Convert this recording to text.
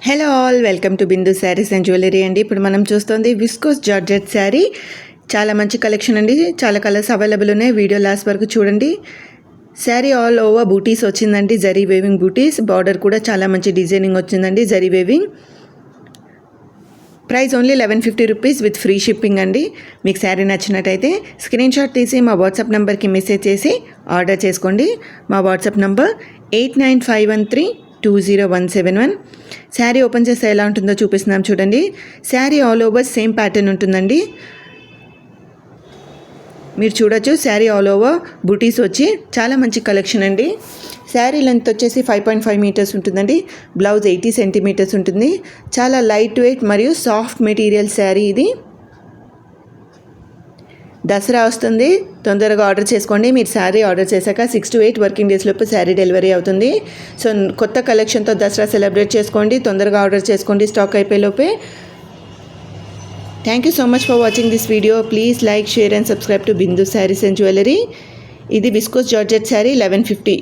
Hello all, welcome to Bindu saris and jewellery అండి. ఇప్పుడు మనం చూస్తుంది విస్కోస్ జార్జెట్ శారీ. చాలా మంచి కలెక్షన్ అండి. చాలా కలర్స్ అవైలబుల్ ఉన్నాయి. వీడియో లాస్ట్ వరకు చూడండి. శారీ ఆల్ ఓవర్ బూటీస్ వచ్చిందండి, జరీ వేవింగ్ బూటీస్. బార్డర్ కూడా చాలా మంచి డిజైనింగ్ వచ్చిందండి, zari weaving. Price only 1150 rupees with free shipping అండి. మీకు శారీ నచ్చినట్టయితే స్క్రీన్ షాట్ తీసి మా వాట్సాప్ నెంబర్కి మెసేజ్ చేసి ఆర్డర్ చేసుకోండి. మా వాట్సాప్ నెంబర్ 8951320171. శారీ ఓపెన్ చేస్తే ఎలా ఉంటుందో చూపిస్తున్నాం చూడండి. Sari all over same pattern ఉంటుందండి. మీరు చూడొచ్చు, శారీ ఆల్ ఓవర్ బూటీస్ వచ్చి చాలా మంచి కలెక్షన్ అండి. శారీ లెంత్ వచ్చేసి 5.5 మీటర్స్ ఉంటుందండి. బ్లౌజ్ 80 సెంటీమీటర్స్ ఉంటుంది. చాలా లైట్ వెయిట్ మరియు సాఫ్ట్ మెటీరియల్ శారీ ఇది. దసరా వస్తుంది, తొందరగా ఆర్డర్ చేసుకోండి. మీరు శారీ ఆర్డర్ చేశాక 6 to 8 వర్కింగ్ డేస్ లోపు శారీ డెలివరీ అవుతుంది. సో కొత్త కలెక్షన్తో దసరా సెలబ్రేట్ చేసుకోండి. తొందరగా ఆర్డర్ చేసుకోండి స్టాక్ అయిపోయే లోపే. Thank you so much for watching this video. Please like, share and subscribe to Bindu saris and jewellery. ఇది విస్కోస్ జార్జెట్ శారీ 1150.